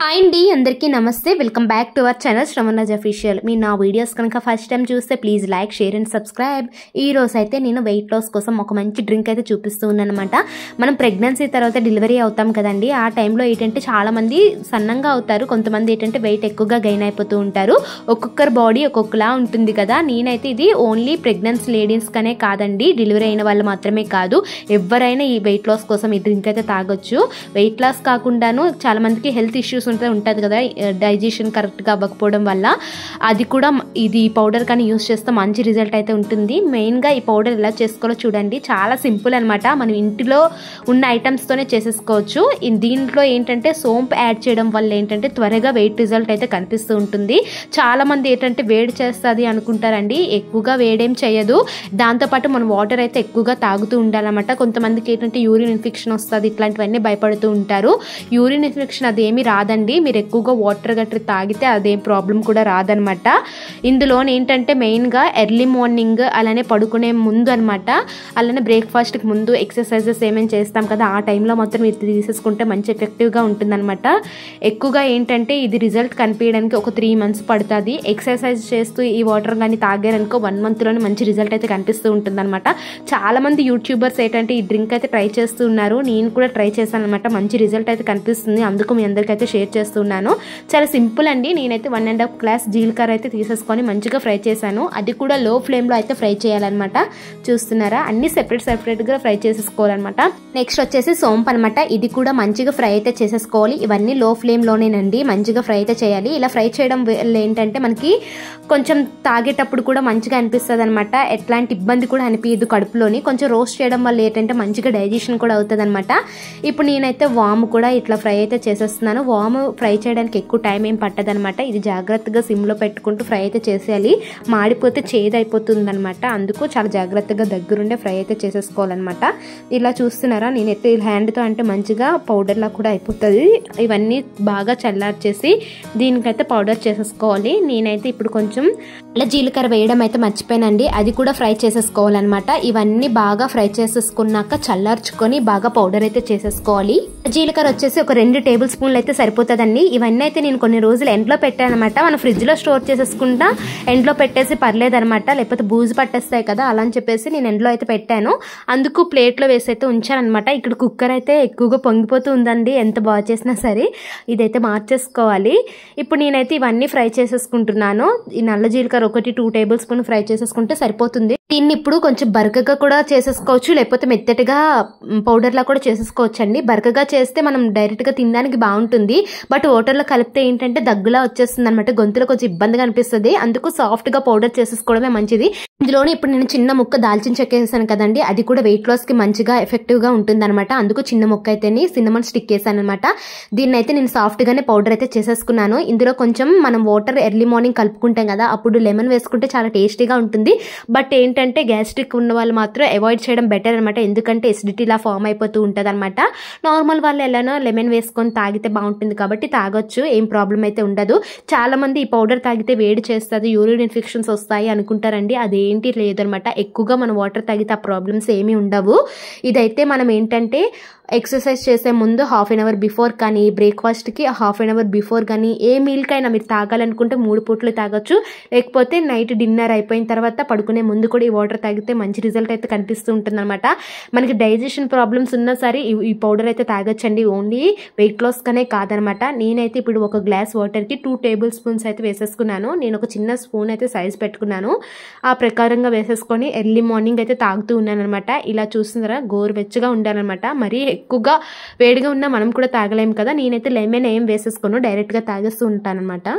Hi అండి, అందరికీ నమస్తే. Welcome back to our channel Shravanraj official. మీ నా వీడియోస్ కనుక ఫస్ట్ టైం చూస్తే please like, share and subscribe. ఈ రోజు అయితే నేను వెయిట్ లాస్ కోసం ఒక మంచి డ్రింక్ అయితే చూపిస్తూ ఉన్నాను అనమాట. మనం ప్రెగ్నెన్సీ తర్వాత డెలివరీ అవుతాం కదండి, ఆ టైంలో ఏంటంటే చాలామంది సన్నంగా అవుతారు, కొంతమంది ఏంటంటే వెయిట్ ఎక్కువగా గెయిన్ అయిపోతూ ఉంటారు. ఒక్కొక్కరి బాడీ ఒక్కొక్కలా ఉంటుంది కదా. నేనైతే ఇది ఓన్లీ ప్రెగ్నెన్సీ లేడీస్కనే కాదండి, డెలివరీ అయిన వాళ్ళు మాత్రమే కాదు, ఎవరైనా ఈ వెయిట్ లాస్ కోసం ఈ డ్రింక్ అయితే తాగొచ్చు. వెయిట్ లాస్ కాకుండాను చాలామందికి హెల్త్ ఇష్యూస్ ఉంటుంది కదా, డైజెషన్ కరెక్ట్గా అవ్వకపోవడం వల్ల. అది కూడా ఇది పౌడర్ కానీ యూస్ చేస్తే మంచి రిజల్ట్ అయితే ఉంటుంది. మెయిన్గా ఈ పౌడర్ ఎలా చేసుకోవాలో చూడండి, చాలా సింపుల్ అనమాట. మనం ఇంటిలో ఉన్న ఐటమ్స్తోనే చేసేసుకోవచ్చు. దీంట్లో ఏంటంటే సోంపు యాడ్ చేయడం వల్ల ఏంటంటే త్వరగా వెయిట్ రిజల్ట్ అయితే కనిపిస్తూ ఉంటుంది. చాలామంది ఏంటంటే వేడి చేస్తుంది అనుకుంటారండి, ఎక్కువగా వేడేం చేయదు. దాంతోపాటు మనం వాటర్ అయితే ఎక్కువగా తాగుతూ ఉండాలన్నమాట. కొంతమందికి ఏంటంటే యూరిన్ ఇన్ఫెక్షన్ వస్తుంది, ఇట్లాంటివన్నీ భయపడుతూ ఉంటారు. యూరిన్ ఇన్ఫెక్షన్ అదేమీ రాదండి, మీరు ఎక్కువగా వాటర్ గట్రా తాగితే అదేం ప్రాబ్లం కూడా రాదనమాట. ఇందులో ఏంటంటే మెయిన్గా ఎర్లీ మార్నింగ్ అలానే పడుకునే ముందు అనమాట, అలానే బ్రేక్ఫాస్ట్కి ముందు ఎక్సర్సైజెస్ ఏమేమి చేస్తాం కదా, ఆ టైంలో మాత్రం ఇది తీసేసుకుంటే మంచి ఎఫెక్టివ్గా ఉంటుందన్నమాట. ఎక్కువగా ఏంటంటే ఇది రిజల్ట్ కనిపించడానికి ఒక 3 months పడుతుంది. ఎక్సర్సైజ్ చేస్తూ ఈ వాటర్ కానీ తాగారనుకో 1 monthలోనే మంచి రిజల్ట్ అయితే కనిపిస్తూ ఉంటుందన్నమాట. చాలామంది యూట్యూబర్స్ ఏంటంటే ఈ డ్రింక్ అయితే ట్రై చేస్తూ ఉన్నారు, నేను కూడా ట్రై చేశాను అనమాట. మంచి రిజల్ట్ అయితే కనిపిస్తుంది, అందుకు మీ అందరికైతే షేర్ చేస్తున్నాను. చాలా సింపుల్ అండి. నేనైతే 1.5 గ్లాస్ జీలకర్ర అయితే తీసేసుకొని మంచిగా ఫ్రై చేశాను. అది కూడా లో ఫ్లేమ్లో అయితే ఫ్రై చేయాలన్నమాట. చూస్తున్నారా, అన్ని సెపరేట్గా ఫ్రై చేసేసుకోవాలన్నమాట. నెక్స్ట్ వచ్చేసి సోంపు అనమాట, ఇది కూడా మంచిగా ఫ్రై అయితే చేసేసుకోవాలి. ఇవన్నీ లో ఫ్లేమ్లోనేనండి మంచిగా ఫ్రై అయితే చేయాలి. ఇలా ఫ్రై చేయడం వల్ల ఏంటంటే మనకి కొంచెం తాగేటప్పుడు కూడా మంచిగా అనిపిస్తుంది అనమాట. ఎట్లాంటి ఇబ్బంది కూడా అనిపించదు కడుపులోని. కొంచెం రోస్ట్ చేయడం వల్ల ఏంటంటే మంచిగా డైజెషన్ కూడా అవుతుంది అనమాట. ఇప్పుడు నేనైతే వాము కూడా ఇట్లా ఫ్రై అయితే చేసేస్తున్నాను. వాము ఫ్రై చేయడానికి ఎక్కువ టైం ఏం పట్టదనమాట. ఇది జాగ్రత్తగా సిమ్లో పెట్టుకుంటూ ఫ్రై అయితే చేసేయాలి, మాడిపోతే చేదు అయిపోతుంది అనమాట. అందుకు చాలా జాగ్రత్తగా దగ్గరుండే ఫ్రై అయితే చేసేసుకోవాలన్నమాట. ఇలా చూస్తున్నారా, నేనైతే హ్యాండ్తో అంటే మంచిగా పౌడర్లా కూడా అయిపోతుంది. ఇవన్నీ బాగా చల్లార్చేసి దీనికైతే పౌడర్ చేసేసుకోవాలి. నేనైతే ఇప్పుడు కొంచెం అలా జీలకర్ర వేయడం అయితే మర్చిపోయానండి, అది కూడా ఫ్రై చేసేసుకోవాలన్నమాట. ఇవన్నీ బాగా ఫ్రై చేసేసుకున్నాక చల్లార్చుకొని బాగా పౌడర్ అయితే చేసేసుకోవాలి. జీలకర్ర వచ్చేసి ఒక 2 tablespoons అయితే సరిపోతుందండి. ఇవన్నీ అయితే నేను కొన్ని రోజులు ఎండ్లో పెట్టాను అనమాట. మనం ఫ్రిడ్జ్లో స్టోర్ చేసేసుకుంటా ఎండ్లో పెట్టేసి పర్లేదనమాట, లేకపోతే బూజు పట్టేస్తాయి కదా, అలా అని చెప్పేసి నేను ఎండ్లో అయితే పెట్టాను. అందుకు ప్లేట్లో వేసి అయితే ఉంచానమాట. ఇక్కడ కుక్కర్ అయితే ఎక్కువగా పొంగిపోతూ ఉందండి, ఎంత బాగా చేసినా సరే. ఇదైతే మార్చేసుకోవాలి. ఇప్పుడు నేనైతే ఇవన్నీ ఫ్రై చేసేసుకుంటున్నాను. ఈ నల్ల జీలకర్ర ఒకటి 2 tablespoons ఫ్రై చేసేసుకుంటే సరిపోతుంది. దీన్ని ఇప్పుడు కొంచెం బరకగా కూడా చేసేసుకోవచ్చు, లేకపోతే మెత్తటిగా పౌడర్లా కూడా చేసేసుకోవచ్చు అండి. బరకగా చేస్తే మనం డైరెక్ట్గా తినడానికి బాగుంటుంది, బట్ వాటర్లో కలిపితే ఏంటంటే దగ్గులా వచ్చేస్తుంది అనమాట, గొంతులో కొంచెం ఇబ్బందిగా అనిపిస్తుంది. అందుకు సాఫ్ట్గా పౌడర్ చేసేసుకోవడమే మంచిది. ఇందులోనే ఇప్పుడు నేను చిన్న ముక్క దాల్చిన చెక్క వేసాను కదండి, అది కూడా వెయిట్ లాస్కి మంచిగా ఎఫెక్టివ్గా ఉంటుంది అనమాట. అందుకు చిన్న ముక్క అయితే సిన్నమన్ స్టిక్ వేసాను అనమాట. దీన్ని అయితే నేను సాఫ్ట్గానే పౌడర్ అయితే చేసేసుకున్నాను. ఇందులో కొంచెం మనం వాటర్ ఎర్లీ మార్నింగ్ కలుపుకుంటాం కదా, అప్పుడు లెమన్ వేసుకుంటే చాలా టేస్టీగా ఉంటుంది. బట్ ఏంటంటే గ్యాస్ట్రిక్ ఉన్న వాళ్ళు మాత్రం అవాయిడ్ చేయడం బెటర్ అనమాట, ఎందుకంటే ఎసిడిటీ ఇలా ఫామ్ అయిపోతూ ఉంటుంది అనమాట. నార్మల్ వాళ్ళు ఎలానో లెమన్ వేసుకొని తాగితే బాగుంటుంది కాబట్టి తాగొచ్చు, ఏం ప్రాబ్లం అయితే ఉండదు. చాలామంది ఈ పౌడర్ తాగితే వేడి చేస్తుంది, యూరిన్ ఇన్ఫెక్షన్స్ వస్తాయి అనుకుంటారండి, అదేంటి లేదనమాట. ఎక్కువగా మనం వాటర్ తాగితే ఆ ప్రాబ్లమ్స్ ఏమీ ఉండవు. ఇదైతే మనం ఏంటంటే ఎక్సర్సైజ్ చేసే ముందు 1/2 hour బిఫోర్ కానీ, బ్రేక్ఫాస్ట్కి 1/2 hour బిఫోర్ కానీ, ఏ మీల్కైనా మీరు తాగాలనుకుంటే 3 పూటలు తాగొచ్చు, లేకపోతే నైట్ డిన్నర్ అయిపోయిన తర్వాత పడుకునే ముందు కూడా ఈ వాటర్ తాగితే మంచి రిజల్ట్ అయితే కనిపిస్తూ ఉంటుంది అనమాట. మనకి డైజెషన్ ప్రాబ్లమ్స్ ఉన్నా సరే ఈ పౌడర్ అయితే తాగొచ్చండి, ఓన్లీ వెయిట్ లాస్గానే కాదనమాట. నేనైతే ఇప్పుడు 1 గ్లాస్ వాటర్కి 2 tablespoons అయితే వేసేసుకున్నాను. నేను ఒక చిన్న స్పూన్ అయితే సైజ్ పెట్టుకున్నాను, ఆ ప్రకారంగా వేసేసుకొని ఎర్లీ మార్నింగ్ అయితే తాగుతూ ఉన్నాను అనమాట. ఇలా చూస్తున్నారా, గోరువెచ్చగా ఉండాలన్నమాట. మరీ ఎక్కువగా వేడిగా ఉన్నా మనం కూడా తాగలేము కదా. నేనైతే లెమన్ ఏం వేసేసుకోను, డైరెక్ట్గా తాగేస్తూ ఉంటాను అనమాట.